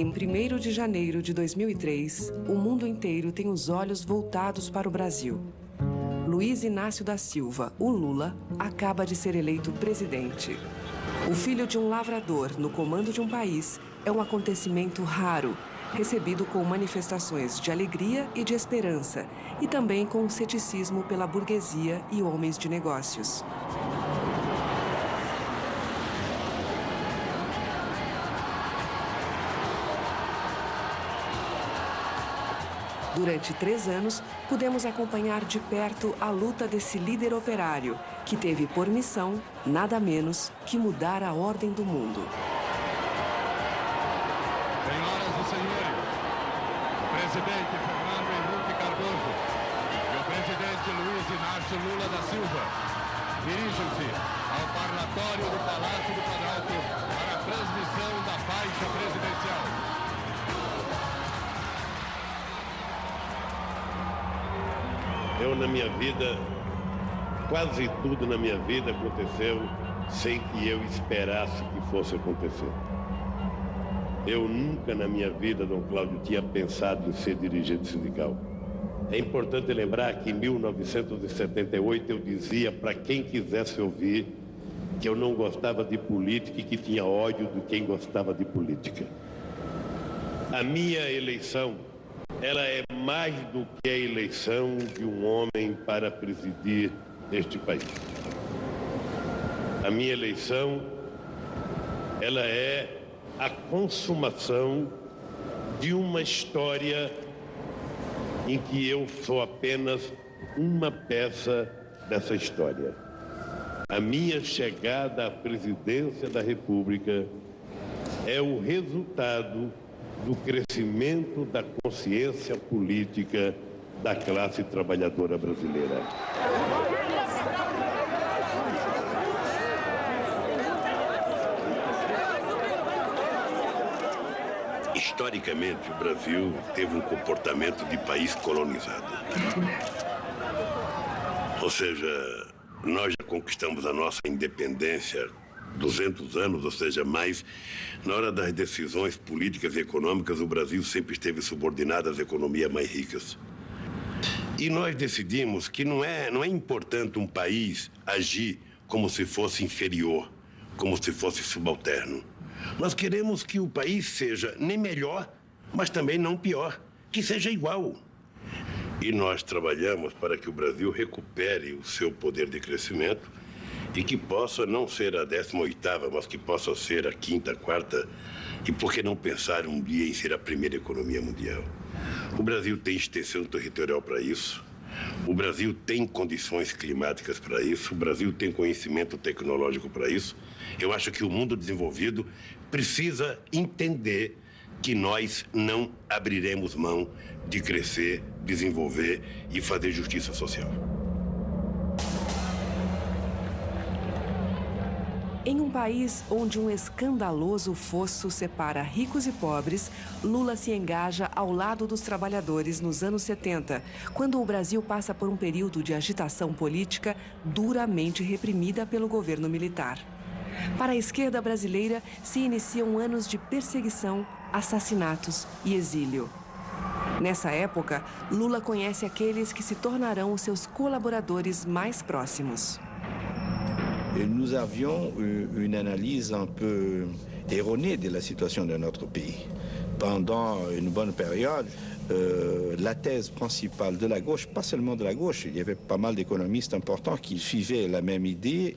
Em 1º de janeiro de 2003, o mundo inteiro tem os olhos voltados para o Brasil. Luiz Inácio da Silva, o Lula, acaba de ser eleito presidente. O filho de um lavrador no comando de um país é um acontecimento raro, recebido com manifestações de alegria e de esperança, e também com ceticismo pela burguesia e homens de negócios. Durante 3 anos, pudemos acompanhar de perto a luta desse líder operário, que teve por missão nada menos que mudar a ordem do mundo. Senhoras e senhores, o presidente Fernando Henrique Cardoso e o presidente Luiz Inácio Lula da Silva dirigem-se ao parlatório do Palácio do Planalto para a transmissão da faixa presidencial. Eu, na minha vida, quase tudo na minha vida aconteceu sem que eu esperasse que fosse acontecer. Eu nunca na minha vida, Dom Cláudio, tinha pensado em ser dirigente sindical. É importante lembrar que em 1978 eu dizia para quem quisesse ouvir que eu não gostava de política e que tinha ódio de quem gostava de política. A minha eleição, ela é mais do que a eleição de um homem para presidir este país. A minha eleição, ela é a consumação de uma história em que eu sou apenas uma peça dessa história. A minha chegada à presidência da República é o resultado do crescimento da consciência política da classe trabalhadora brasileira. Historicamente, o Brasil teve um comportamento de país colonizado. Ou seja, nós já conquistamos a nossa independência 200 anos, ou seja, mais. Na hora das decisões políticas e econômicas, o Brasil sempre esteve subordinado às economias mais ricas. E nós decidimos que não é importante um país agir como se fosse inferior, como se fosse subalterno. Nós queremos que o país seja nem melhor, mas também não pior, que seja igual. E nós trabalhamos para que o Brasil recupere o seu poder de crescimento e que possa não ser a 18ª, mas que possa ser a 5ª, 4ª, e por que não pensar um dia em ser a primeira economia mundial? O Brasil tem extensão territorial para isso, o Brasil tem condições climáticas para isso, o Brasil tem conhecimento tecnológico para isso. Eu acho que o mundo desenvolvido precisa entender que nós não abriremos mão de crescer, desenvolver e fazer justiça social. Em um país onde um escandaloso fosso separa ricos e pobres, Lula se engaja ao lado dos trabalhadores nos anos 70, quando o Brasil passa por um período de agitação política duramente reprimida pelo governo militar. Para a esquerda brasileira, se iniciam anos de perseguição, assassinatos e exílio. Nessa época, Lula conhece aqueles que se tornarão os seus colaboradores mais próximos. Nous avions une analyse un peu erronée de la situation de notre pays. Pendant une bonne période, la thèse principale de la gauche, pas seulement de la gauche, il y avait pas mal d'économistes importants qui suivaient la même idée,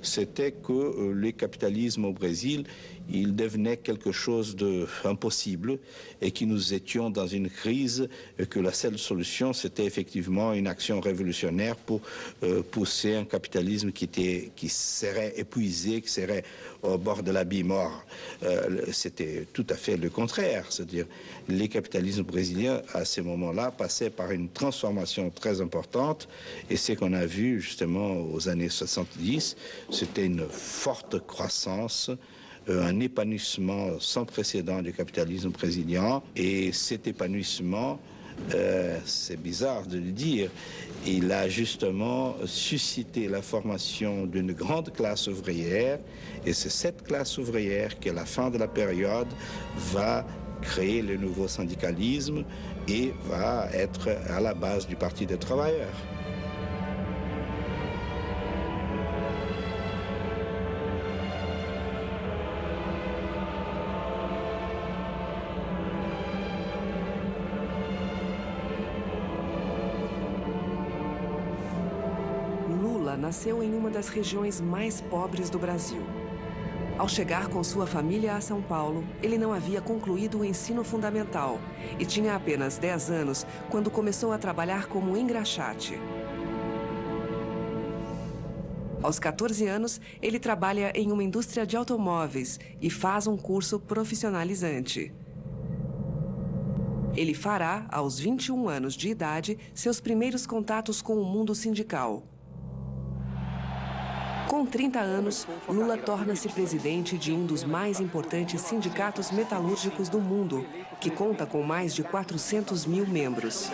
c'était que le capitalisme au Brésil, il devenait quelque chose d'impossible et que nous étions dans une crise et que la seule solution, c'était effectivement une action révolutionnaire pour pousser un capitalisme qui serait épuisé, qui serait au bord de l'abîme mort. C'était tout à fait le contraire, c'est-à-dire les capitalismes brésiliens, à ce moment-là, passaient par une transformation très importante et ce qu'on a vu justement aux années 70, c'était une forte croissance, un épanouissement sans précédent du capitalisme brésilien. Et cet épanouissement, c'est bizarre de le dire, il a justement suscité la formation d'une grande classe ouvrière. Et c'est cette classe ouvrière qui, à la fin de la période, va créer le nouveau syndicalisme et va être à la base du Parti des travailleurs. Lula nasceu em uma das regiões mais pobres do Brasil. Ao chegar com sua família a São Paulo, ele não havia concluído o ensino fundamental e tinha apenas 10 anos quando começou a trabalhar como engraxate. Aos 14 anos, ele trabalha em uma indústria de automóveis e faz um curso profissionalizante. Ele fará, aos 21 anos de idade, seus primeiros contatos com o mundo sindical. Com 30 anos, Lula torna-se presidente de um dos mais importantes sindicatos metalúrgicos do mundo, que conta com mais de 400 mil membros.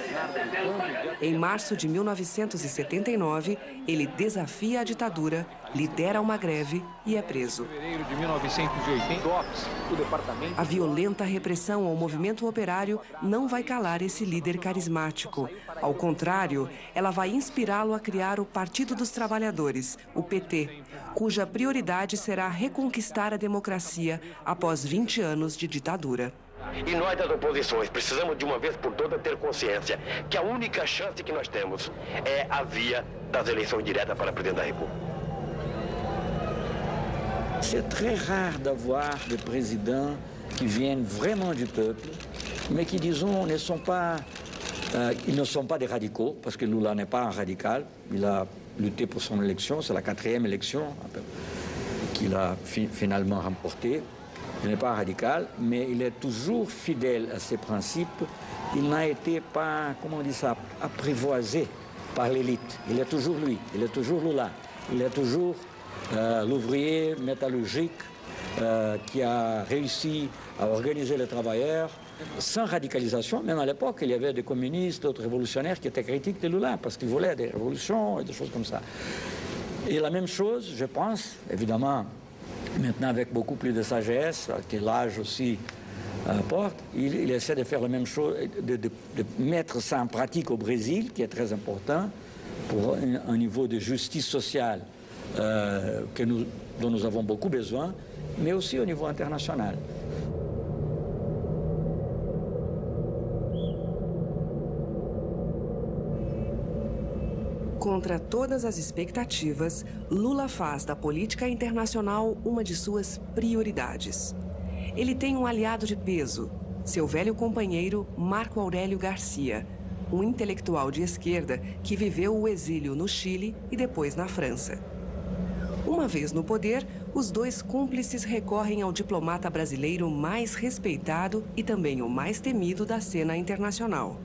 Em março de 1979, ele desafia a ditadura, lidera uma greve e é preso. A violenta repressão ao movimento operário não vai calar esse líder carismático. Ao contrário, ela vai inspirá-lo a criar o Partido dos Trabalhadores, o PT, cuja prioridade será reconquistar a democracia após 20 anos de ditadura. E nós das oposições precisamos de uma vez por todas ter consciência que a única chance que nós temos é a via das eleições diretas para presidente da República. C'est très rare d'avoir des présidents qui viennent vraiment du peuple, mais qui, disons, ils ne sont pas des radicaux, parce que Lula n'est pas un radical. Il a lutté pour son élection, c'est la 4e élection qu'il a finalement remportée. Il n'est pas radical, mais il est toujours fidèle à ses principes. Il n'a été pas, comment on dit ça, apprivoisé par l'élite. Il est toujours lui, il est toujours Lula. Il est toujours l'ouvrier métallurgique qui a réussi à organiser les travailleurs sans radicalisation. Même à l'époque, il y avait des communistes, d'autres révolutionnaires qui étaient critiques de Lula parce qu'ils voulaient des révolutions et des choses comme ça. Et la même chose, je pense, évidemment, maintenant avec beaucoup plus de sagesse, que l'âge aussi apporte, il essaie de faire la même chose, de mettre ça en pratique au Brésil, qui est très important, pour un niveau de justice sociale dont nous avons beaucoup besoin, mais aussi au niveau international. Contra todas as expectativas, Lula faz da política internacional uma de suas prioridades. Ele tem um aliado de peso, seu velho companheiro Marco Aurélio Garcia, um intelectual de esquerda que viveu o exílio no Chile e depois na França. Uma vez no poder, os dois cúmplices recorrem ao diplomata brasileiro mais respeitado e também o mais temido da cena internacional.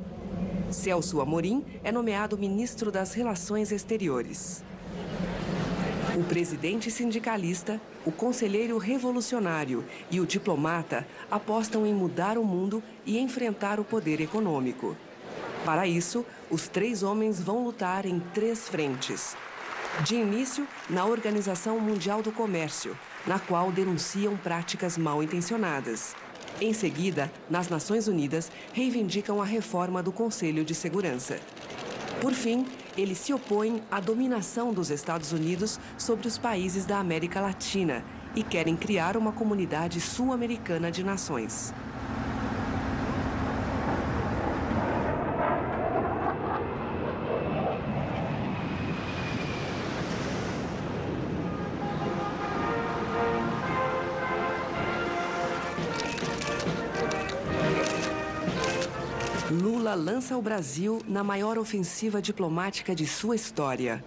Celso Amorim é nomeado ministro das Relações Exteriores. O presidente sindicalista, o conselheiro revolucionário e o diplomata apostam em mudar o mundo e enfrentar o poder econômico. Para isso, os três homens vão lutar em 3 frentes. De início, na Organização Mundial do Comércio, na qual denunciam práticas mal intencionadas. Em seguida, nas Nações Unidas, reivindicam a reforma do Conselho de Segurança. Por fim, eles se opõem à dominação dos Estados Unidos sobre os países da América Latina e querem criar uma comunidade sul-americana de nações. Lula lança o Brasil na maior ofensiva diplomática de sua história.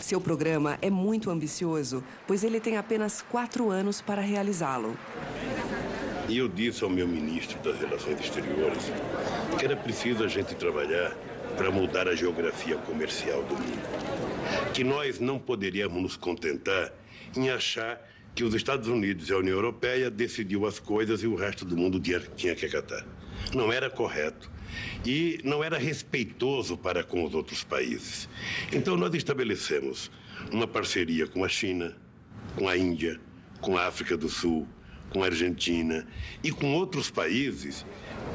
Seu programa é muito ambicioso, pois ele tem apenas 4 anos para realizá-lo. E eu disse ao meu ministro das Relações Exteriores que era preciso a gente trabalhar para mudar a geografia comercial do mundo. Que nós não poderíamos nos contentar em achar que os Estados Unidos e a União Europeia decidiu as coisas e o resto do mundo tinha que acatar. Não era correto e não era respeitoso para com os outros países. Então nós estabelecemos uma parceria com a China, com a Índia, com a África do Sul, com a Argentina e com outros países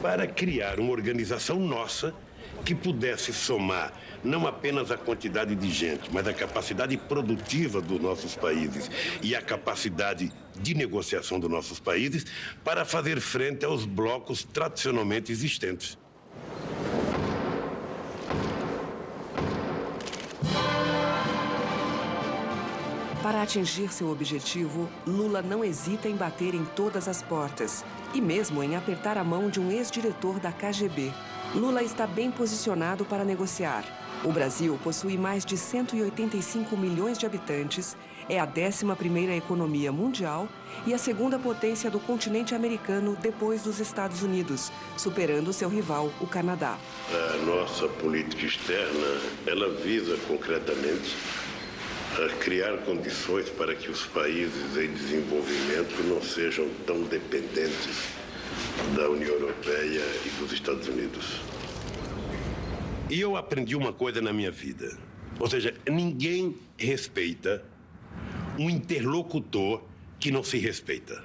para criar uma organização nossa que pudesse somar não apenas a quantidade de gente, mas a capacidade produtiva dos nossos países e a capacidade de negociação dos nossos países para fazer frente aos blocos tradicionalmente existentes. Para atingir seu objetivo, Lula não hesita em bater em todas as portas e mesmo em apertar a mão de um ex-diretor da KGB. Lula está bem posicionado para negociar. O Brasil possui mais de 185 milhões de habitantes, é a 11ª economia mundial e a segunda potência do continente americano depois dos Estados Unidos, superando seu rival, o Canadá. A nossa política externa, ela visa concretamente a criar condições para que os países em desenvolvimento não sejam tão dependentes da União Europeia e dos Estados Unidos. E eu aprendi uma coisa na minha vida, ou seja, ninguém respeita um interlocutor que não se respeita.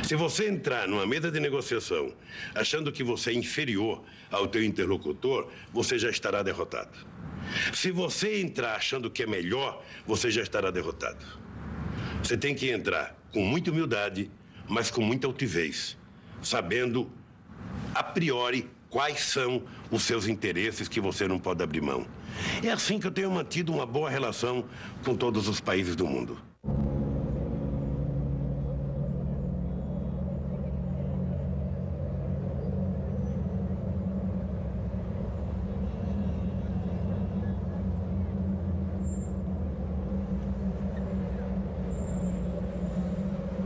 Se você entrar numa mesa de negociação achando que você é inferior ao teu interlocutor, você já estará derrotado. Se você entrar achando que é melhor, você já estará derrotado. Você tem que entrar com muita humildade, mas com muita altivez, sabendo, a priori, quais são os seus interesses que você não pode abrir mão. É assim que eu tenho mantido uma boa relação com todos os países do mundo.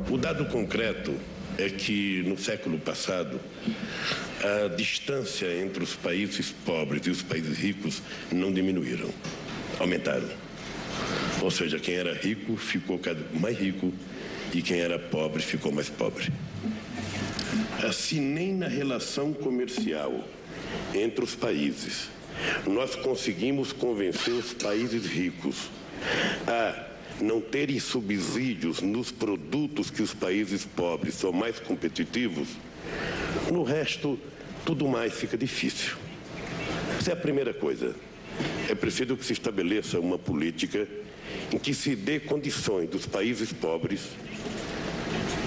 O dado concreto é que, no século passado, a distância entre os países pobres e os países ricos não diminuíram, aumentaram. Ou seja, quem era rico ficou cada vez mais rico e quem era pobre ficou mais pobre. Assim, nem na relação comercial entre os países nós conseguimos convencer os países ricos a não terem subsídios nos produtos que os países pobres são mais competitivos. No resto, tudo mais fica difícil. Essa é a primeira coisa. É preciso que se estabeleça uma política em que se dê condições dos países pobres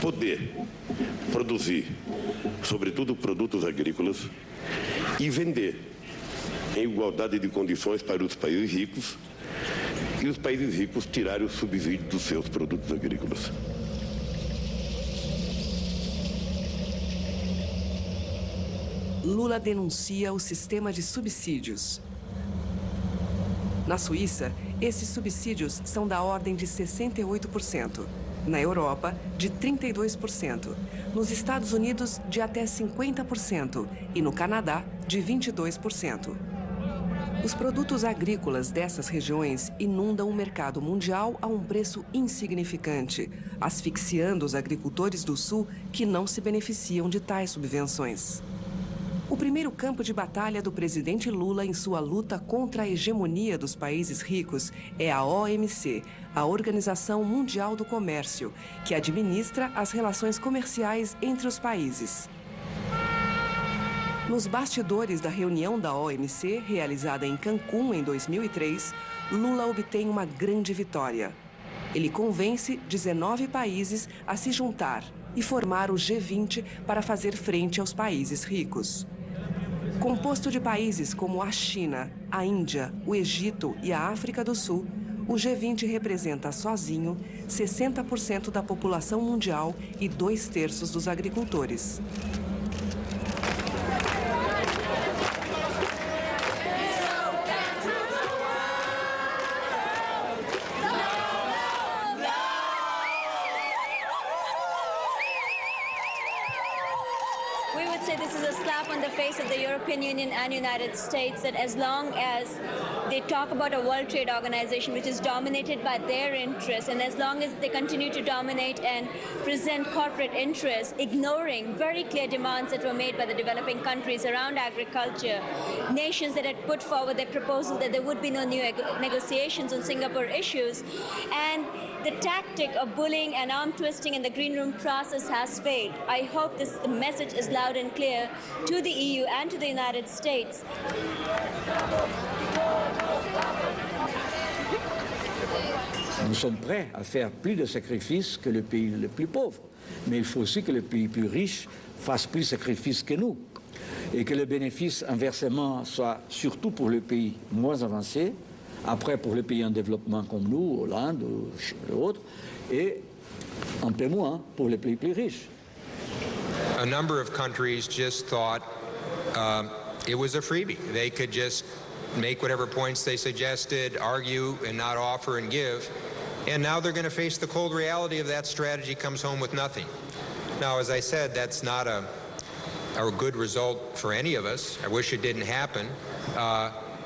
poder produzir, sobretudo produtos agrícolas, e vender em igualdade de condições para os países ricos, e os países ricos tirarem o subsídio dos seus produtos agrícolas. Lula denuncia o sistema de subsídios. Na Suíça, esses subsídios são da ordem de 68%. Na Europa, de 32%. Nos Estados Unidos, de até 50%. E no Canadá, de 22%. Os produtos agrícolas dessas regiões inundam o mercado mundial a um preço insignificante, asfixiando os agricultores do Sul que não se beneficiam de tais subvenções. O primeiro campo de batalha do presidente Lula em sua luta contra a hegemonia dos países ricos é a OMC, a Organização Mundial do Comércio, que administra as relações comerciais entre os países. Nos bastidores da reunião da OMC, realizada em Cancún em 2003, Lula obtém uma grande vitória. Ele convence 19 países a se juntar e formar o G20 para fazer frente aos países ricos. Composto de países como a China, a Índia, o Egito e a África do Sul, o G20 representa sozinho 60% da população mundial e 2/3 dos agricultores. We would say this is a slap on the face of the European Union and United States that as long as they talk about a World Trade Organization which is dominated by their interests, and as long as they continue to dominate and present corporate interests, ignoring very clear demands that were made by the developing countries around agriculture, nations that had put forward their proposal that there would be no new negotiations on Singapore issues, and the tactic of bullying and arm twisting in the green room process has failed. I hope the message is loud and clear to the EU and to the United States. Nous sommes prêts à faire plus de sacrifices que le pays le plus pauvre. Mais il faut aussi que le pays plus riche fasse plus de sacrifices que nous. Et que le bénéfice, inversement, soit surtout pour le pays moins avancé, après pour les pays en développement comme nous, Hollande ou autres, et un peu moins pour les pays plus riches. A number of countries just thought it was a freebie. They could just make whatever points they suggested, argue and not offer and give. And now they're going to face the cold reality of that strategy comes home with nothing. Now, as I said, that's not a good result for any of us. I wish it didn't happen.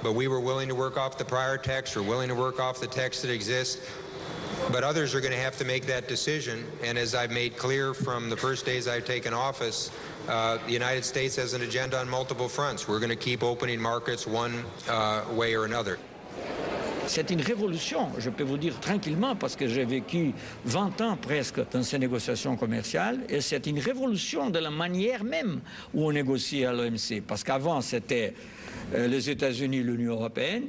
But we were willing to work off the prior text. We're willing to work off the text that exists. But others are going to have to make that decision. And as I've made clear from the first days I've taken office, the United States has an agenda on multiple fronts. We're going to keep opening markets one way or another. C'est une révolution, je peux vous dire tranquillement, parce que j'ai vécu 20 ans presque dans ces négociations commerciales, et c'est une révolution de la manière même où on négocie à l'OMC. Parce qu'avant, c'était les États-Unis, l'Union européenne,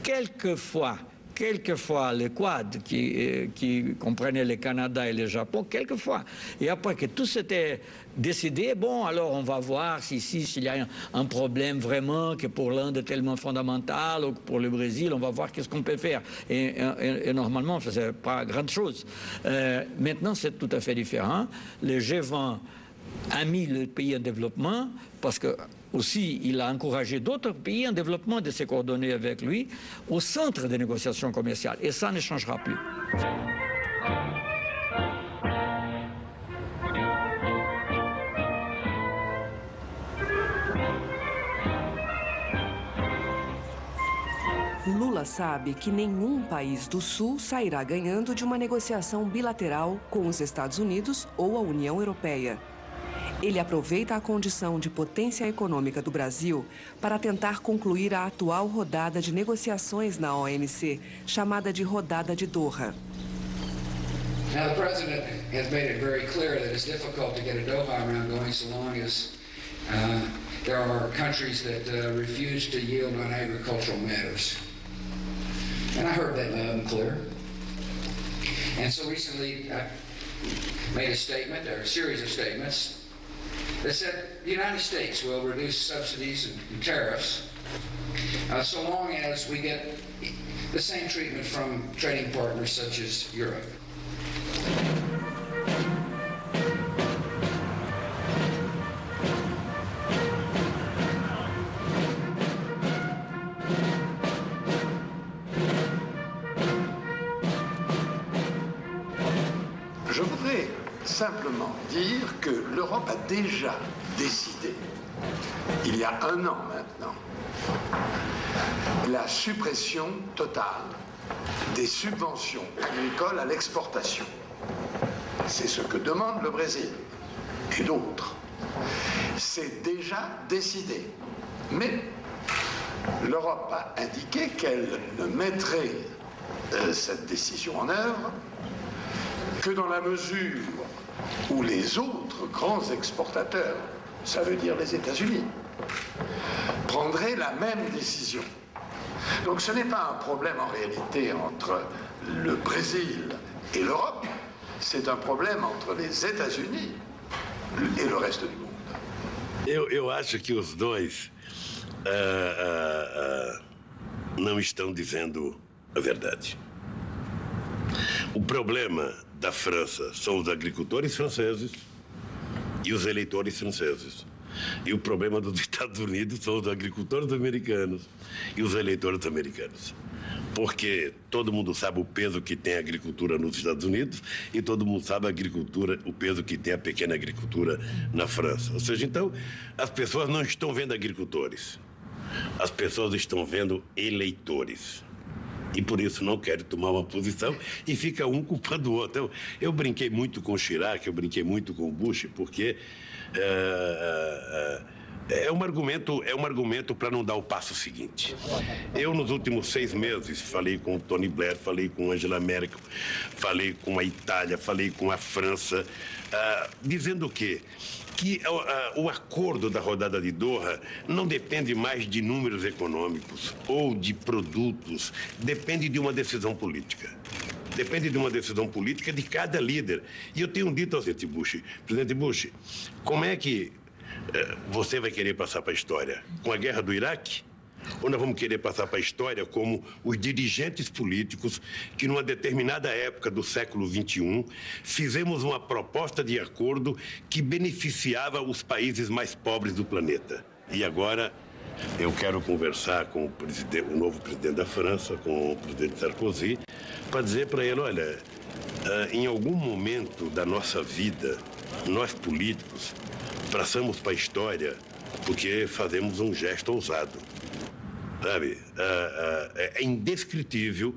quelquefois le Quad qui comprenait le Canada et le Japon, quelquefois. Et après que tout s'était décidé, bon, alors on va voir s'il y a un problème vraiment que pour l'Inde est tellement fondamental ou pour le Brésil, on va voir qu'est-ce qu'on peut faire. Et normalement, on ne faisait pas grand-chose. Maintenant, c'est tout à fait différent. Le G20 a mis le pays en développement parce que aussi, il a encouragé d'autres pays en développement de se coordonner avec lui au centre des négociations commerciales. Et ça ne changera plus. Lula sabe que nenhum país do Sul sairá ganhando de uma negociação bilateral com os Estados Unidos ou a União Europeia. Ele aproveita a condição de potência econômica do Brasil para tentar concluir a atual rodada de negociações na OMC, chamada de Rodada de Doha. Now, the President has made it very clear that it's difficult to get a Doha round going so long as there are countries that refuse to yield on agricultural matters. And I heard that loud and clear. And so recently I made a statement, or a series of statements, that said the United States will reduce subsidies and tariffs so long as we get the same treatment from trading partners such as Europe. Je voudrais simplement dire que l'Europe a déjà décidé, il y a 1 an maintenant, la suppression totale des subventions agricoles à l'exportation. C'est ce que demande le Brésil et d'autres. C'est déjà décidé. Mais l'Europe a indiqué qu'elle ne mettrait cette décision en œuvre que dans la mesure où les autres grands exportateurs, ça veut dire les États-Unis, prendraient la même décision. Donc ce n'est pas un problème en réalité entre le Brésil et l'Europe, c'est un problème entre les États-Unis e o resto do mundo. Eu acho que os dois não estão dizendo a verdade. O problema da França são os agricultores franceses e os eleitores franceses. E o problema dos Estados Unidos são os agricultores americanos e os eleitores americanos. porque todo mundo sabe o peso que tem a agricultura nos Estados Unidos e todo mundo sabe o peso que tem a pequena agricultura na França. Ou seja, então, as pessoas não estão vendo agricultores, as pessoas estão vendo eleitores. E por isso não querem tomar uma posição e fica um culpando o outro. Então, eu brinquei muito com o Chirac, eu brinquei muito com o Bush, porque é um argumento para não dar o passo seguinte. Eu, nos últimos 6 meses, falei com o Tony Blair, falei com Angela Merkel, falei com a Itália, falei com a França, dizendo o quê? Que o acordo da rodada de Doha não depende mais de números econômicos ou de produtos, depende de uma decisão política. Depende de uma decisão política de cada líder. E eu tenho dito ao presidente Bush, como é que você vai querer passar para a história? Com a guerra do Iraque? Ou nós vamos querer passar para a história como os dirigentes políticos que, numa determinada época do século XXI, fizemos uma proposta de acordo que beneficiava os países mais pobres do planeta? E agora eu quero conversar com o novo presidente da França, com o presidente Sarkozy, para dizer para ele, olha, em algum momento da nossa vida, nós políticos passamos para a história porque fazemos um gesto ousado. Sabe, é indescritível,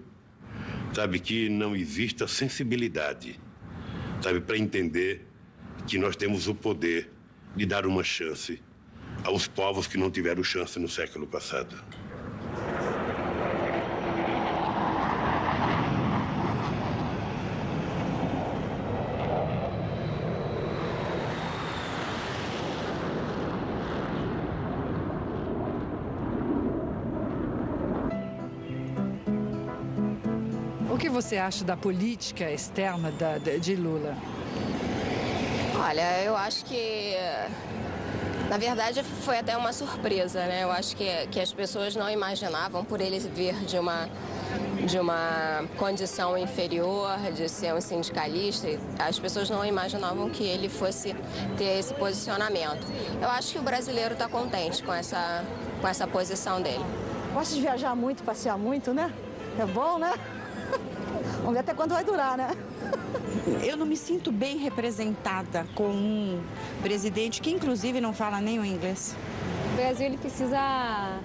sabe, que não exista sensibilidade, sabe, para entender que nós temos o poder de dar uma chance aos povos que não tiveram chance no século passado. O que você acha da política externa de Lula? Olha, eu acho que, na verdade, foi até uma surpresa, né? Eu acho que as pessoas não imaginavam, por ele vir de uma condição inferior, de ser um sindicalista, as pessoas não imaginavam que ele fosse ter esse posicionamento. Eu acho que o brasileiro está contente com essa posição dele. Gosta de viajar muito, passear muito, né? É bom, né? Vamos ver até quando vai durar, né? Eu não me sinto bem representada com um presidente que, inclusive, não fala nem o inglês. O Brasil, ele precisa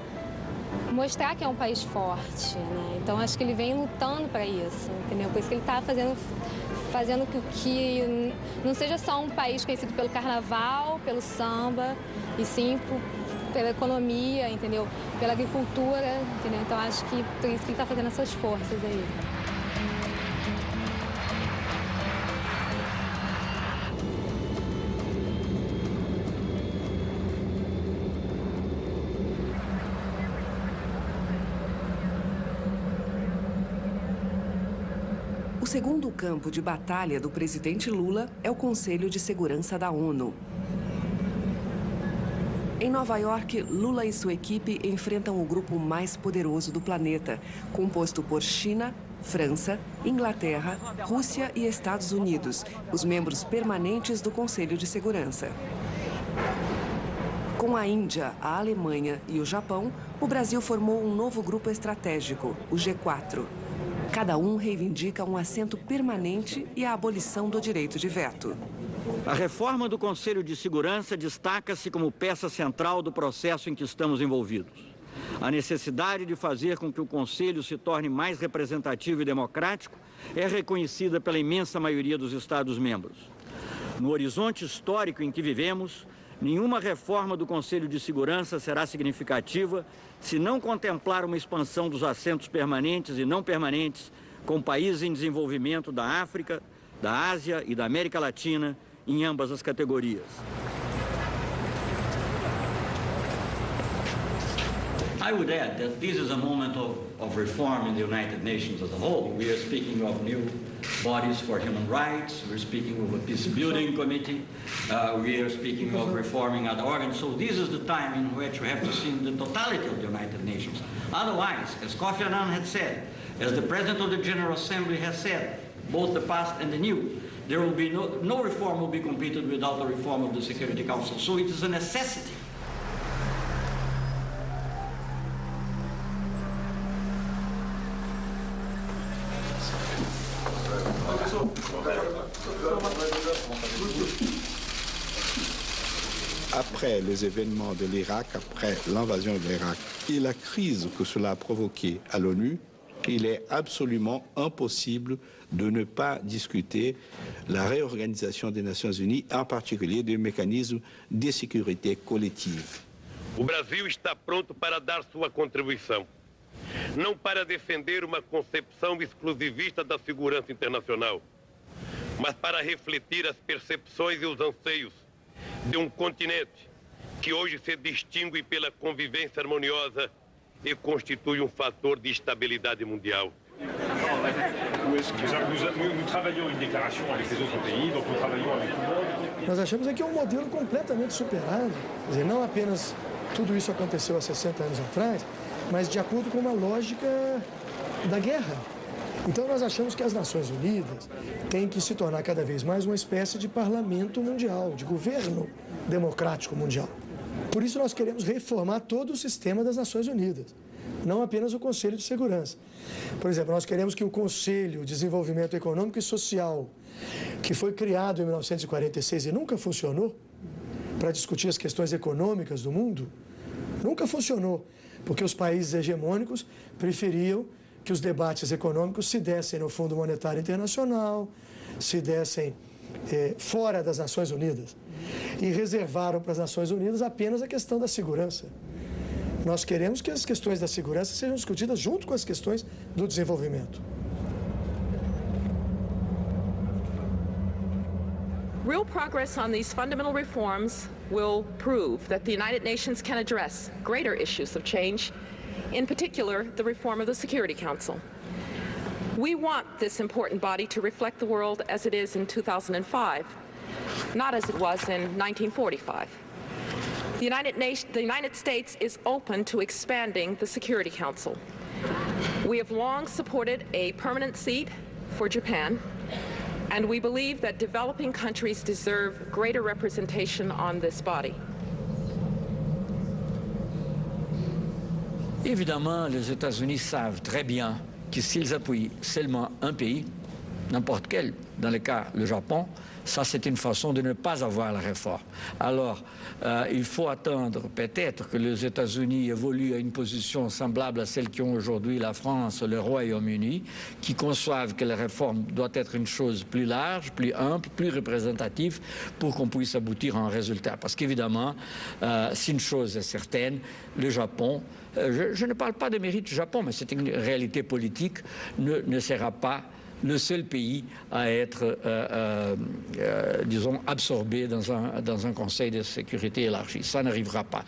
mostrar que é um país forte, né? Então, acho que ele vem lutando para isso, entendeu? Por isso que ele está fazendo que não seja só um país conhecido pelo carnaval, pelo samba, e sim pela economia, entendeu? Pela agricultura, entendeu? Então, acho que por isso que ele está fazendo essas forças aí. O segundo campo de batalha do presidente Lula é o Conselho de Segurança da ONU. Em Nova York, Lula e sua equipe enfrentam o grupo mais poderoso do planeta, composto por China, França, Inglaterra, Rússia e Estados Unidos, os membros permanentes do Conselho de Segurança. Com a Índia, a Alemanha e o Japão, o Brasil formou um novo grupo estratégico, o G4. Cada um reivindica um assento permanente e a abolição do direito de veto. A reforma do Conselho de Segurança destaca-se como peça central do processo em que estamos envolvidos. A necessidade de fazer com que o Conselho se torne mais representativo e democrático é reconhecida pela imensa maioria dos Estados-membros. No horizonte histórico em que vivemos, nenhuma reforma do Conselho de Segurança será significativa se não contemplar uma expansão dos assentos permanentes e não permanentes com países em desenvolvimento da África, da Ásia e da América Latina em ambas as categorias. I would add that this is a moment of reform in the United Nations as a whole. We are speaking of new bodies for human rights. We're speaking of a peace building committee. We are speaking of reforming other organs. So this is the time in which we have to see the totality of the United Nations. Otherwise, as Kofi Annan had said, as the President of the General Assembly has said, both the past and the new, there will be no reform will be completed without the reform of the Security Council. So it is a necessity. Après les événements de l'Irak, après l'invasion de l'Irak et la crise que cela a provoquée à l'ONU, il est absolument impossible de ne pas discuter la réorganisation des Nations Unies, en particulier des mécanismes de sécurité collective. O Brasil está pronto para dar sua contribuição, não para defender uma concepção exclusivista da segurança internacional, mas para refletir as percepções e os anseios de um continente que hoje se distingue pela convivência harmoniosa e constitui um fator de estabilidade mundial. Nós achamos que é um modelo completamente superado. Quer dizer, não apenas tudo isso aconteceu há 60 anos atrás, mas de acordo com uma lógica da guerra. Então nós achamos que as Nações Unidas têm que se tornar cada vez mais uma espécie de parlamento mundial, de governo democrático mundial. Por isso nós queremos reformar todo o sistema das Nações Unidas, não apenas o Conselho de Segurança. Por exemplo, nós queremos que o Conselho de Desenvolvimento Econômico e Social, que foi criado em 1946 e nunca funcionou, para discutir as questões econômicas do mundo, nunca funcionou, porque os países hegemônicos preferiam que os debates econômicos se dessem no Fundo Monetário Internacional, se dessem fora das Nações Unidas, e reservaram para as Nações Unidas apenas a questão da segurança. Nós queremos que as questões da segurança sejam discutidas junto com as questões do desenvolvimento. Real progress on these fundamental reforms will prove that the United Nations can address greater issues of change, in particular, the reform of the Security Council. We want this important body to reflect the world as it is in 2005, not as it was in 1945. The United States is open to expanding the Security Council. We have long supported a permanent seat for Japan, and we believe that developing countries deserve greater representation on this body. Évidemment, les États-Unis savent très bien que s'ils appuient seulement un pays, n'importe quel, dans le cas le Japon, ça c'est une façon de ne pas avoir la réforme. Alors, il faut attendre peut-être que les États-Unis évoluent à une position semblable à celle qu'ont aujourd'hui la France, le Royaume-Uni, qui conçoivent que la réforme doit être une chose plus large, plus ample, plus représentative, pour qu'on puisse aboutir à un résultat. Parce qu'évidemment, si une chose est certaine, le Japon, je ne parle pas de mérite du Japon, mais c'est une réalité politique, ne sera pas le seul pays à être, disons, absorbé dans un Conseil de sécurité élargi. Ça n'arrivera pas.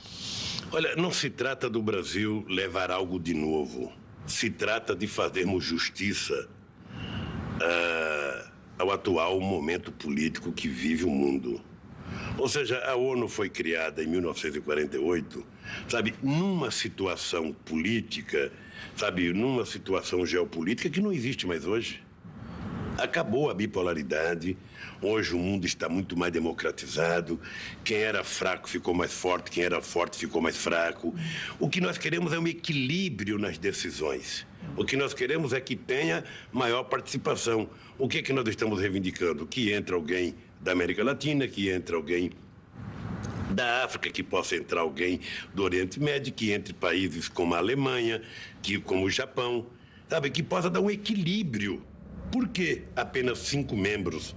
Olha, não se trata do Brasil levar algo de novo. Se trata de fazermos justiça ao atual momento político que vive o mundo. Ou seja, a ONU foi criada em 1948, sabe, numa situação política, sabe, numa situação geopolítica que não existe mais hoje. Acabou a bipolaridade, hoje o mundo está muito mais democratizado, quem era fraco ficou mais forte, quem era forte ficou mais fraco. O que nós queremos é um equilíbrio nas decisões. O que nós queremos é que tenha maior participação. O que nós estamos reivindicando? Que entre alguém da América Latina, que entre alguém da África, que possa entrar alguém do Oriente Médio, que entre países como a Alemanha, como o Japão, sabe, que possa dar um equilíbrio. Por que apenas 5 membros,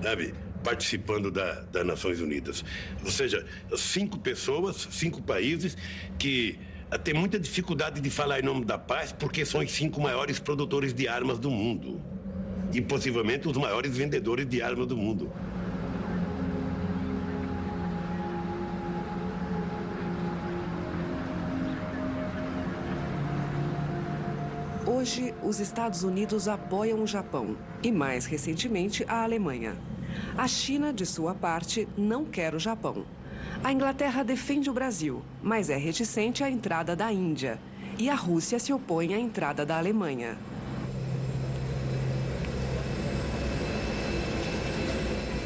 sabe, participando das Nações Unidas? Ou seja, 5 pessoas, 5 países que têm muita dificuldade de falar em nome da paz porque são os 5 maiores produtores de armas do mundo e possivelmente os maiores vendedores de armas do mundo. Hoje, os Estados Unidos apoiam o Japão e, mais recentemente, a Alemanha. A China, de sua parte, não quer o Japão. A Inglaterra defende o Brasil, mas é reticente à entrada da Índia. E a Rússia se opõe à entrada da Alemanha.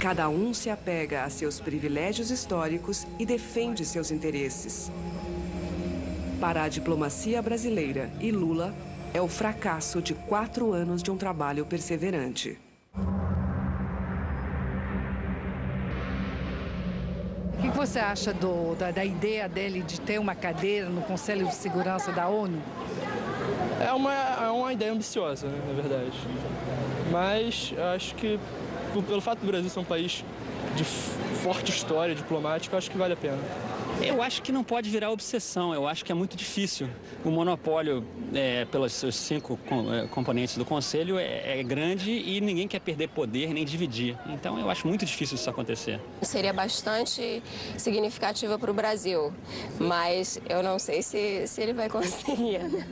Cada um se apega a seus privilégios históricos e defende seus interesses. Para a diplomacia brasileira e Lula, é o fracasso de 4 anos de um trabalho perseverante. você acha da ideia dele de ter uma cadeira no Conselho de Segurança da ONU? É uma ideia ambiciosa, né, na verdade. Mas acho que, pelo fato do Brasil ser um país de forte história diplomática, acho que vale a pena. Eu acho que não pode virar obsessão, eu acho que é muito difícil. O monopólio, pelos seus 5 componentes do Conselho, é grande e ninguém quer perder poder nem dividir. Então eu acho muito difícil isso acontecer. Seria bastante significativa para o Brasil, mas eu não sei se ele vai conseguir, né?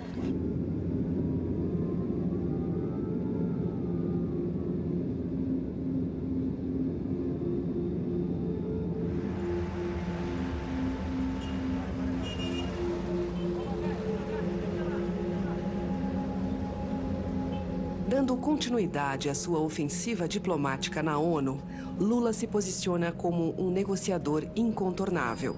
Dando continuidade à sua ofensiva diplomática na ONU, Lula se posiciona como um negociador incontornável.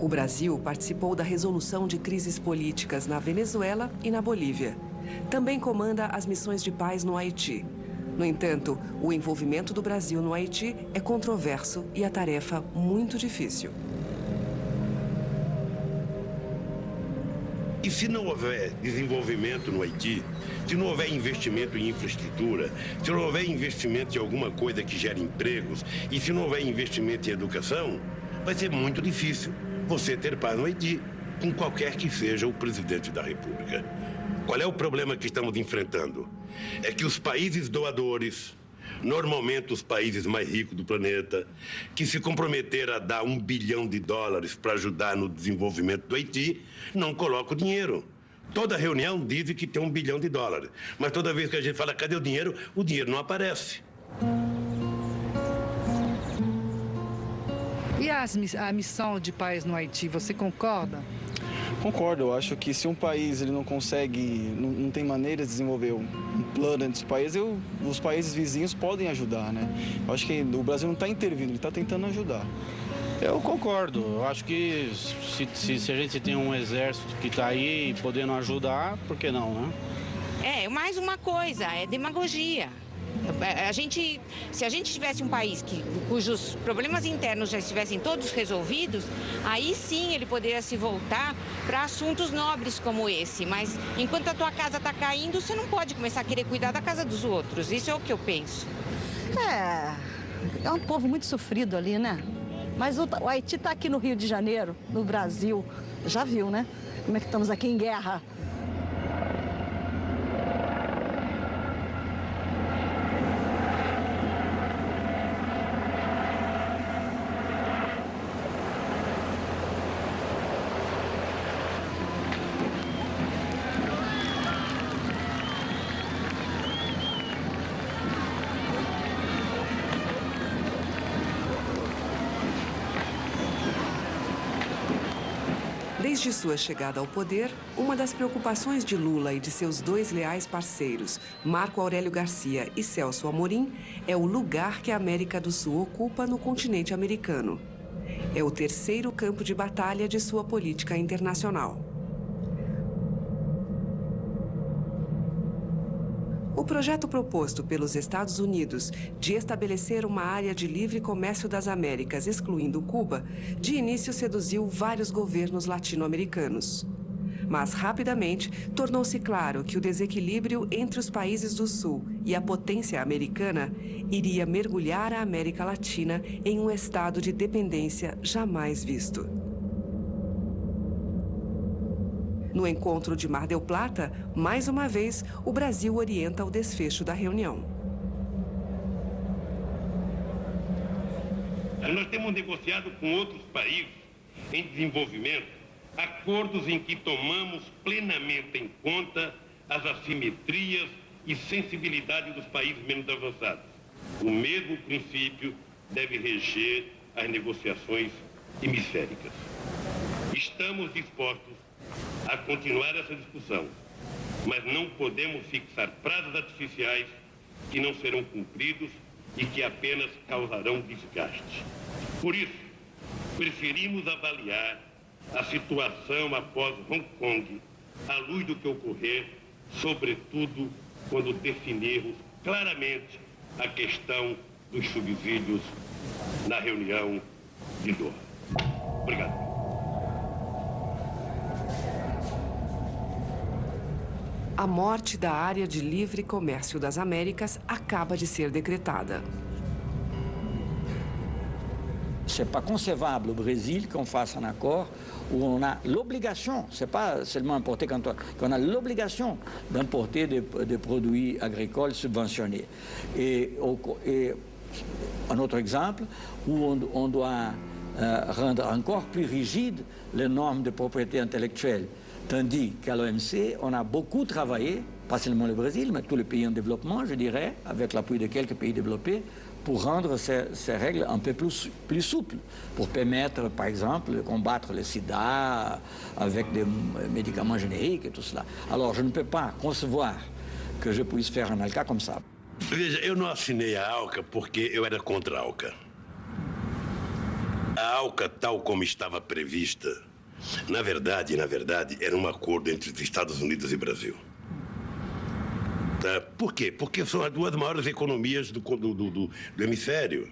O Brasil participou da resolução de crises políticas na Venezuela e na Bolívia. Também comanda as missões de paz no Haiti. No entanto, o envolvimento do Brasil no Haiti é controverso e a tarefa muito difícil. E se não houver desenvolvimento no Haiti, se não houver investimento em infraestrutura, se não houver investimento em alguma coisa que gere empregos e se não houver investimento em educação, vai ser muito difícil você ter paz no Haiti, com qualquer que seja o presidente da República. Qual é o problema que estamos enfrentando? É que os países doadores, normalmente os países mais ricos do planeta, que se comprometeram a dar $1 bilhão para ajudar no desenvolvimento do Haiti, não colocam dinheiro. Toda reunião diz que tem $1 bilhão, mas toda vez que a gente fala cadê o dinheiro não aparece. E a missão de paz no Haiti, você concorda? Concordo, eu acho que se um país ele não consegue, não tem maneira de desenvolver um plano dentro dos países, os países vizinhos podem ajudar, né? Eu acho que o Brasil não está intervindo, ele está tentando ajudar. Eu concordo, eu acho que se a gente tem um exército que está aí podendo ajudar, por que não, né? Mais uma coisa, é demagogia. Se a gente tivesse um país cujos problemas internos já estivessem todos resolvidos, aí sim ele poderia se voltar para assuntos nobres como esse. Mas enquanto a tua casa está caindo, você não pode começar a querer cuidar da casa dos outros. Isso é o que eu penso. É um povo muito sofrido ali, né? Mas o Haiti está aqui no Rio de Janeiro, no Brasil. Já viu, né? Como é que estamos aqui em guerra. Desde sua chegada ao poder, uma das preocupações de Lula e de seus 2 leais parceiros, Marco Aurélio Garcia e Celso Amorim, é o lugar que a América do Sul ocupa no continente americano. É o 3º campo de batalha de sua política internacional. O projeto proposto pelos Estados Unidos de estabelecer uma área de livre comércio das Américas, excluindo Cuba, de início seduziu vários governos latino-americanos. Mas, rapidamente, tornou-se claro que o desequilíbrio entre os países do Sul e a potência americana iria mergulhar a América Latina em um estado de dependência jamais visto. No encontro de Mar del Plata, mais uma vez, o Brasil orienta o desfecho da reunião. Nós temos negociado com outros países em desenvolvimento acordos em que tomamos plenamente em conta as assimetrias e sensibilidade dos países menos avançados. O mesmo princípio deve reger as negociações hemisféricas. Estamos dispostos a continuar essa discussão, mas não podemos fixar prazos artificiais que não serão cumpridos e que apenas causarão desgaste. Por isso, preferimos avaliar a situação após Hong Kong à luz do que ocorrer, sobretudo quando definirmos claramente a questão dos subsídios na reunião de Doha. Obrigado. A morte da Área de Livre Comércio das Américas acaba de ser decretada. C'est pas concevable au Brésil qu'on fasse un accord où on a l'obligation, c'est pas seulement importer qu'on a l'obligation d'importer des produits agricoles subventionnés. Et un autre exemple où on doit rendre encore plus rigides les normes de propriété intellectuelle. Tandis qu'à l'OMC, on a beaucoup travaillé, pas seulement le Brésil, mais tous les pays en développement, je dirais, avec l'appui de quelques pays développés, pour rendre ces règles un peu plus souples, pour permettre, par exemple, de combattre le sida avec des médicaments génériques et tout cela. Alors, je ne peux pas concevoir que je puisse faire un ALCA comme ça. Veja, eu não assinei a ALCA porque eu era contra a ALCA. A ALCA, tal como estava prevista, na verdade, era um acordo entre os Estados Unidos e Brasil. Tá? Por quê? Porque são as duas maiores economias do hemisfério.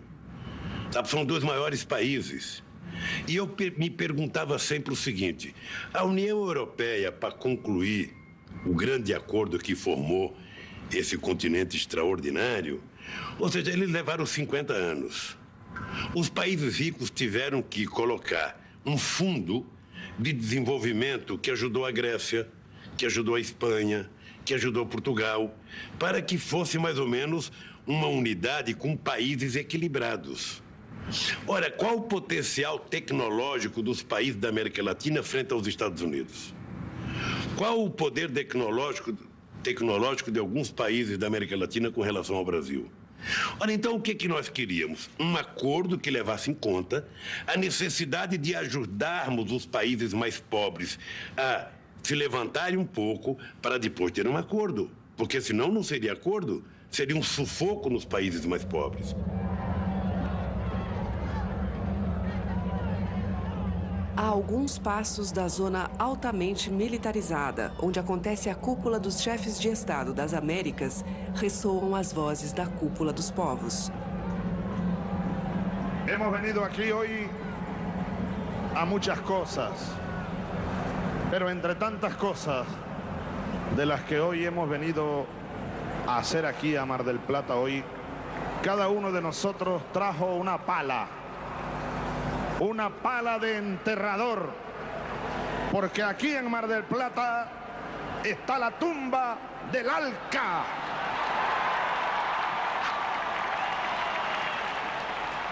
Tá? São dois maiores países. E eu me perguntava sempre o seguinte: a União Europeia, para concluir o grande acordo que formou esse continente extraordinário, ou seja, eles levaram 50 anos. Os países ricos tiveram que colocar um fundo de desenvolvimento que ajudou a Grécia, que ajudou a Espanha, que ajudou Portugal, para que fosse mais ou menos uma unidade com países equilibrados. Ora, qual o potencial tecnológico dos países da América Latina frente aos Estados Unidos? Qual o poder tecnológico de alguns países da América Latina com relação ao Brasil? Ora, então, o que nós queríamos? Um acordo que levasse em conta a necessidade de ajudarmos os países mais pobres a se levantarem um pouco para depois ter um acordo. Porque senão não seria acordo, seria um sufoco nos países mais pobres. Há alguns passos da zona altamente militarizada, onde acontece a cúpula dos chefes de Estado das Américas, ressoam as vozes da cúpula dos povos. Hemos venido aquí hoy a muchas cosas, pero entre tantas cosas de las que hoy hemos venido a hacer aquí a Mar del Plata hoy, cada uno de nosotros trajo una pala de enterrador, porque aquí en Mar del Plata está la tumba del ALCA.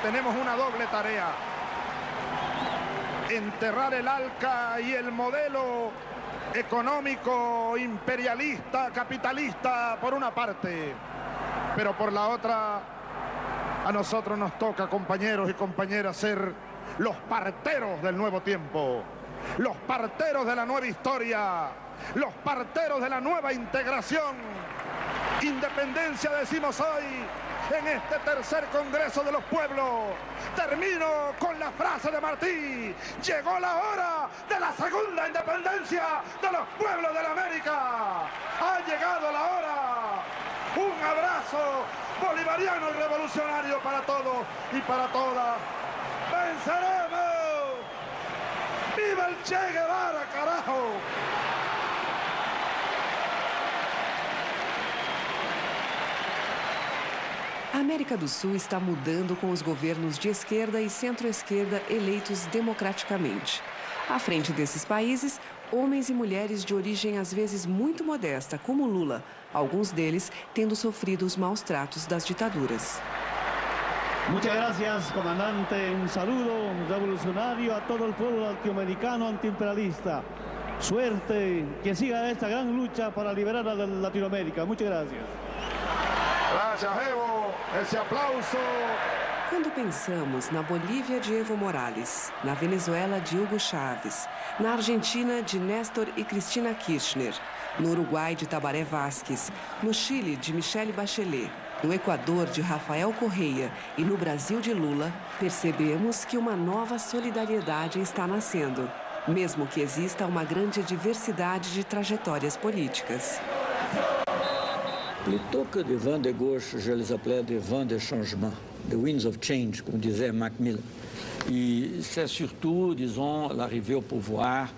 Tenemos una doble tarea: enterrar el ALCA y el modelo económico imperialista, capitalista, por una parte, pero por la otra, a nosotros nos toca, compañeros y compañeras, ser los parteros del nuevo tiempo, los parteros de la nueva historia, los parteros de la nueva integración. Independencia decimos hoy en este tercer Congreso de los Pueblos. Termino con la frase de Martí: llegó la hora de la segunda independencia de los pueblos de la América. Ha llegado la hora. Un abrazo bolivariano y revolucionario para todos y para todas. ¡Venceremos! ¡Viva el Che Guevara, carajo! A América do Sul está mudando com os governos de esquerda e centro-esquerda eleitos democraticamente. À frente desses países, homens e mulheres de origem às vezes muito modesta, como Lula, alguns deles tendo sofrido os maus tratos das ditaduras. Muchas gracias, comandante. Un saludo revolucionario a todo el pueblo latinoamericano antiimperialista. Suerte, que siga esta gran lucha para liberar a Latinoamérica. Muchas gracias. Gracias, Evo. Esse aplauso. Quando pensamos na Bolívia de Evo Morales, na Venezuela de Hugo Chávez, na Argentina de Néstor e Cristina Kirchner, no Uruguai de Tabaré Vázquez, no Chile de Michelle Bachelet, no Equador de Rafael Correia e no Brasil de Lula, percebemos que uma nova solidariedade está nascendo, mesmo que exista uma grande diversidade de trajetórias políticas. Plutôt que des vents de gauche, je les appelais des vents de changement, the winds of change, comme disait Macmillan. Et c'est surtout, disons, l'arrivée au pouvoir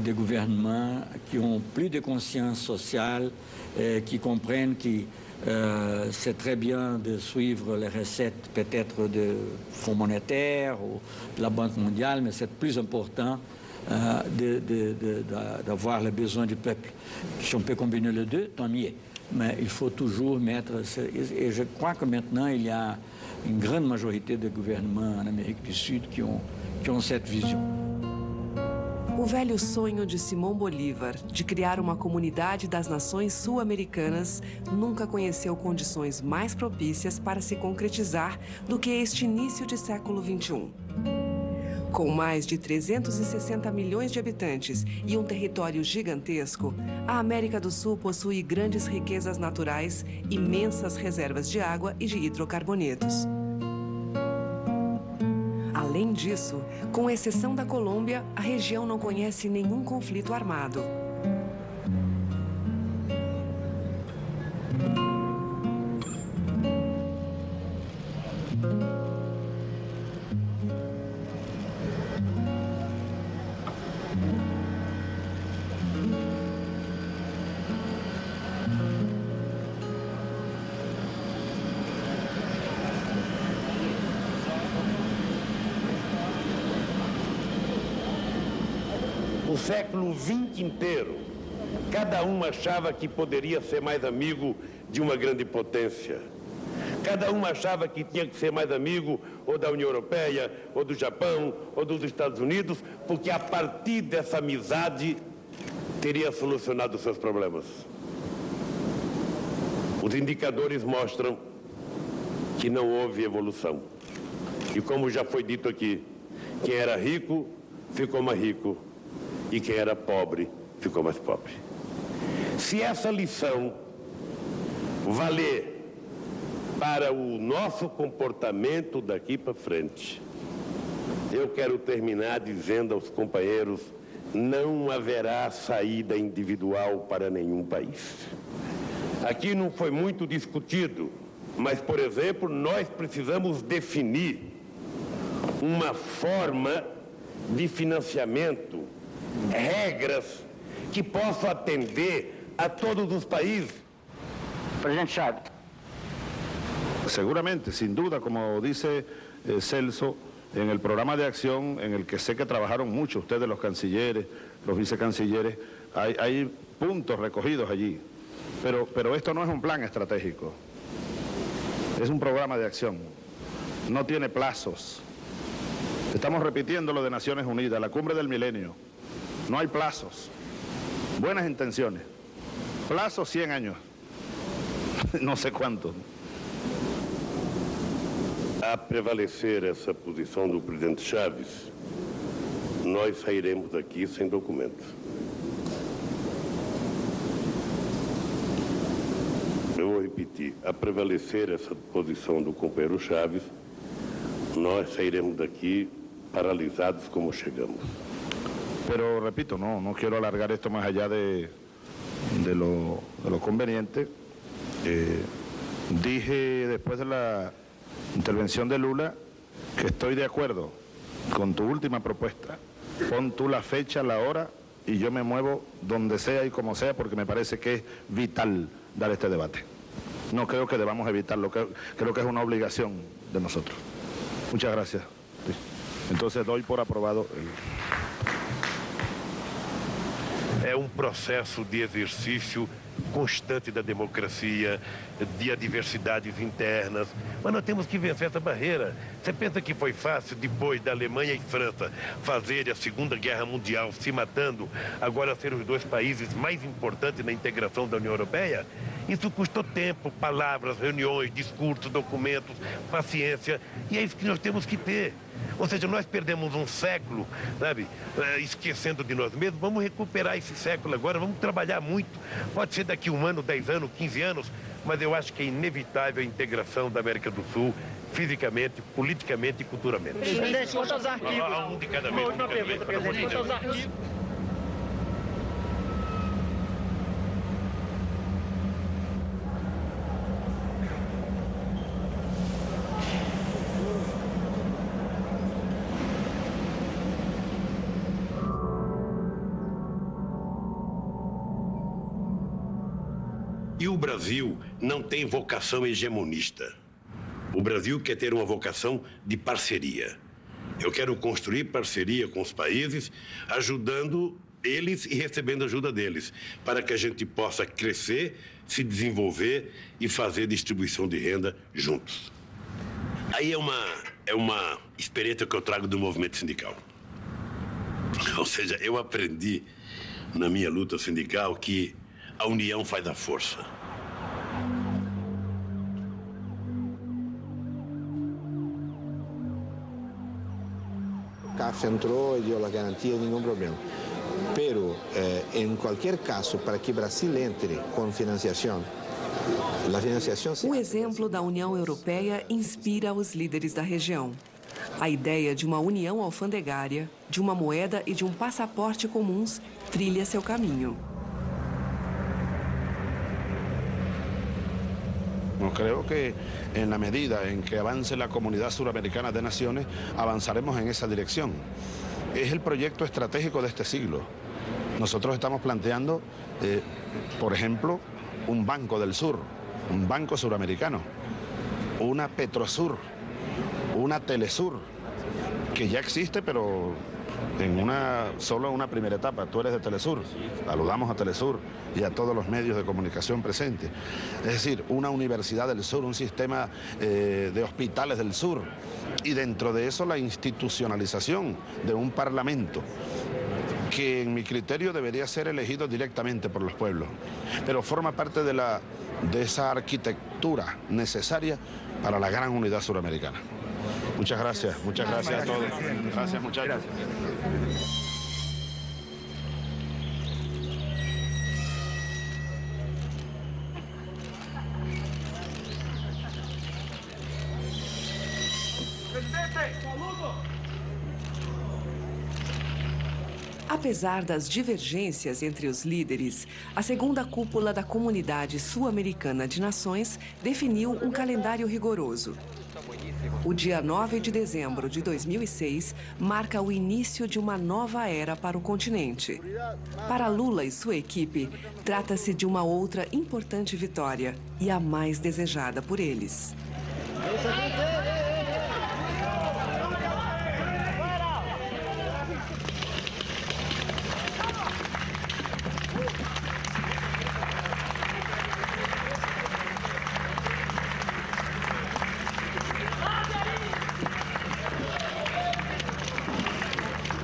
des gouvernements qui ont plus de conscience sociale, qui comprennent que c'est très bien de suivre les recettes peut-être du Fonds monétaire ou de la Banque mondiale, mais c'est plus important d'avoir les besoins du peuple. Si on peut combiner les deux, tant mieux. Mais il faut toujours mettre... Et je crois que maintenant, il y a une grande majorité de gouvernements en Amérique du Sud qui ont cette vision. O velho sonho de Simão Bolívar de criar uma comunidade das nações sul-americanas nunca conheceu condições mais propícias para se concretizar do que este início de século XXI. Com mais de 360 milhões de habitantes e um território gigantesco, a América do Sul possui grandes riquezas naturais, imensas reservas de água e de hidrocarbonetos. Além disso, com exceção da Colômbia, a região não conhece nenhum conflito armado. O século XX inteiro, cada um achava que poderia ser mais amigo de uma grande potência. Cada um achava que tinha que ser mais amigo ou da União Europeia, ou do Japão, ou dos Estados Unidos, porque a partir dessa amizade teria solucionado os seus problemas. Os indicadores mostram que não houve evolução. E como já foi dito aqui, quem era rico ficou mais rico e quem era pobre ficou mais pobre. Se essa lição valer para o nosso comportamento daqui para frente, eu quero terminar dizendo aos companheiros: não haverá saída individual para nenhum país. Aqui não foi muito discutido, mas, por exemplo, nós precisamos definir uma forma de financiamento, regras que possam atender a todos os países. Presidente Chávez. Seguramente, sin duda, como dice Celso, en el programa de acción en el que sé que trabajaron mucho ustedes, los cancilleres, los vicecancilleres, hay puntos recogidos allí. Pero esto no es un plan estratégico, es un programa de acción, no tiene plazos. Estamos repitiendo lo de Naciones Unidas, la cumbre del milenio, no hay plazos, buenas intenciones, plazos 100 años, no sé cuánto. A prevalecer essa posição do presidente Chaves, nós sairemos daqui sem documentos. Eu vou repetir, a prevalecer essa posição do companheiro Chaves, nós sairemos daqui paralisados como chegamos. Pero repito, no quiero alargar esto más allá de lo conveniente. Dije después de la intervención de Lula que estoy de acuerdo con tu última propuesta. Pon tú la fecha, la hora y yo me muevo donde sea y como sea, porque me parece que es vital dar este debate. No creo que debamos evitarlo, creo que es una obligación de nosotros. Muchas gracias. Entonces doy por aprobado É um processo de exercício constante da democracia, de adversidades internas, mas nós temos que vencer essa barreira. Você pensa que foi fácil, depois da Alemanha e França fazerem a Segunda Guerra Mundial, se matando, agora ser os dois países mais importantes na integração da União Europeia? Isso custou tempo, palavras, reuniões, discursos, documentos, paciência, e é isso que nós temos que ter. Ou seja, nós perdemos um século, sabe, esquecendo de nós mesmos. Vamos recuperar esse século agora, vamos trabalhar muito. Pode ser daqui 1 ano, 10 anos, 15 anos, mas eu acho que é inevitável a integração da América do Sul, fisicamente, politicamente e culturalmente. Presidente, quanto aos arquivos? Um de cada vez. Uma última pergunta, presidente. Quanto aos arquivos? E o Brasil não tem vocação hegemonista. O Brasil quer ter uma vocação de parceria. Eu quero construir parceria com os países, ajudando eles e recebendo ajuda deles, para que a gente possa crescer, se desenvolver e fazer distribuição de renda juntos. Aí é uma experiência que eu trago do movimento sindical. Ou seja, eu aprendi na minha luta sindical que a união faz a força. CAF entrou e deu a garantia, nenhum problema. Pero, em qualquer caso, para que Brasil entre com financiação, a financiação... O exemplo da União Europeia inspira os líderes da região. A ideia de uma união alfandegária, de uma moeda e de um passaporte comuns trilha seu caminho. No, creo que en la medida en que avance la Comunidad Suramericana de Naciones, avanzaremos en esa dirección. Es el proyecto estratégico de este siglo. Nosotros estamos planteando, por ejemplo, un Banco del Sur, un Banco Suramericano, una Petrosur, una Telesur, que ya existe, pero solo en una primera etapa. Tú eres de Telesur, saludamos a Telesur y a todos los medios de comunicación presentes. Es decir, una Universidad del Sur, un sistema de hospitales del sur, y dentro de eso la institucionalización de un parlamento que en mi criterio debería ser elegido directamente por los pueblos, pero forma parte de esa arquitectura necesaria para la gran unidad suramericana. Muchas gracias a todos. Gracias, muchachos. Apesar das divergências entre os líderes, a segunda cúpula da Comunidade Sul-Americana de Nações definiu um calendário rigoroso. O dia 9 de dezembro de 2006 marca o início de uma nova era para o continente. Para Lula e sua equipe, trata-se de uma outra importante vitória e a mais desejada por eles.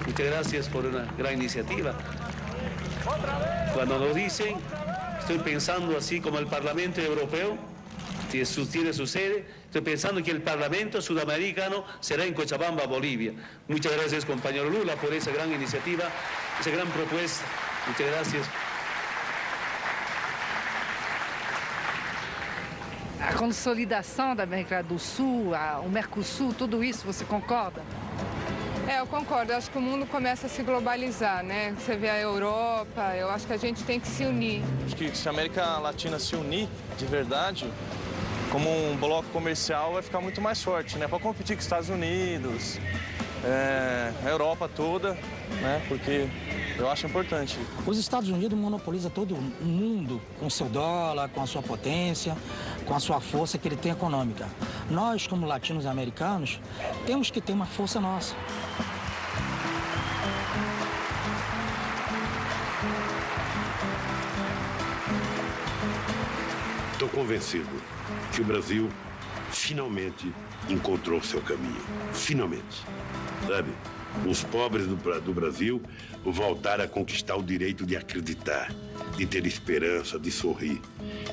Muchas gracias por una gran iniciativa. Cuando nos dicen, estoy pensando así como el Parlamento Europeo tiene su sede, estoy pensando que el Parlamento Sudamericano será en Cochabamba, Bolivia. Muchas gracias, compañero Lula, por esa gran iniciativa, esa gran propuesta. Muchas gracias. A consolidação da América do Sul, o Mercosul, tudo isso, você concorda? Eu concordo. Eu acho que o mundo começa a se globalizar, né? Você vê a Europa, eu acho que a gente tem que se unir. Acho que se a América Latina se unir de verdade, como um bloco comercial, vai ficar muito mais forte, né? Para competir com os Estados Unidos, a Europa toda, né? Porque eu acho importante. Os Estados Unidos monopolizam todo o mundo com seu dólar, com a sua potência, com a sua força que ele tem econômica. Nós, como latinos-americanos, temos que ter uma força nossa. Estou convencido que o Brasil finalmente encontrou seu caminho. Finalmente. Sabe? Os pobres do Brasil voltaram a conquistar o direito de acreditar, de ter esperança, de sorrir.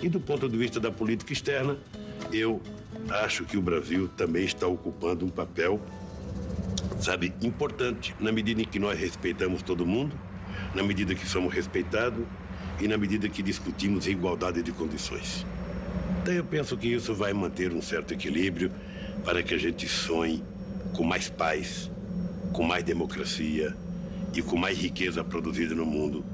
E do ponto de vista da política externa, eu acho que o Brasil também está ocupando um papel, sabe, importante, na medida em que nós respeitamos todo mundo, na medida que somos respeitados e na medida que discutimos igualdade de condições. Então eu penso que isso vai manter um certo equilíbrio para que a gente sonhe com mais paz, com mais democracia e com mais riqueza produzida no mundo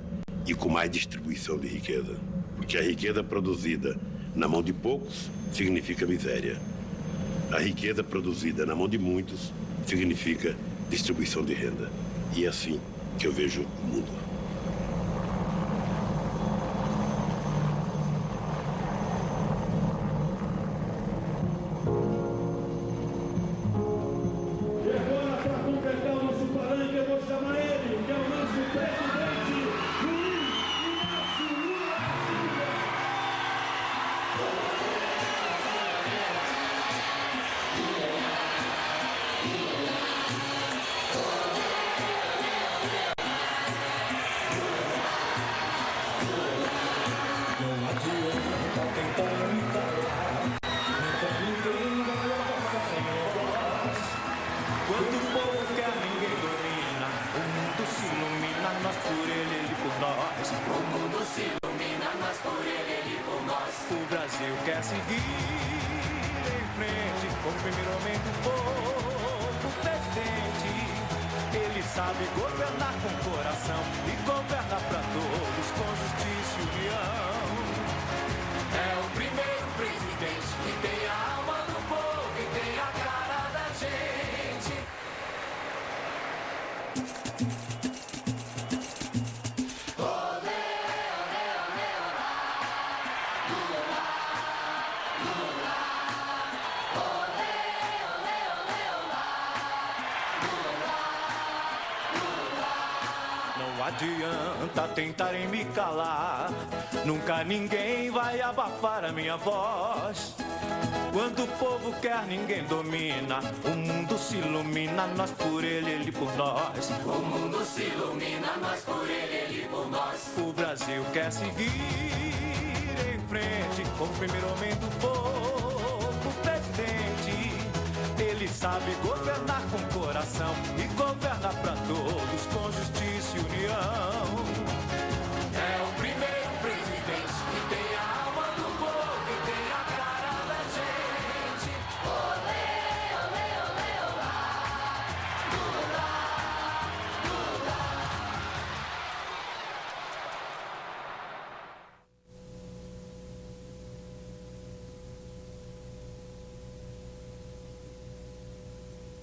e com mais distribuição de riqueza. Porque a riqueza produzida na mão de poucos significa miséria. A riqueza produzida na mão de muitos significa distribuição de renda. E é assim que eu vejo o mundo. O mundo se ilumina, nós por ele, ele por nós. O Brasil quer seguir em frente com o primeiro homem do povo, o presidente. Ele sabe governar com coração e governa pra todos com justiça e união. É o primeiro presidente que tem a alma do povo e tem a cara da gente. Olé, olé, olé, olá. Lula, Lula. Olé, olé, olé, olá. Lula, Lula. Não adianta tentarem me calar, nunca ninguém vai abafar a minha voz. Quando o povo quer, ninguém domina. O mundo se ilumina, nós por ele, ele por nós. O mundo se ilumina, nós por ele, ele por nós. O Brasil quer seguir em frente com o primeiro homem do povo, o presidente. Ele sabe governar com coração e governa pra todos com justiça e união.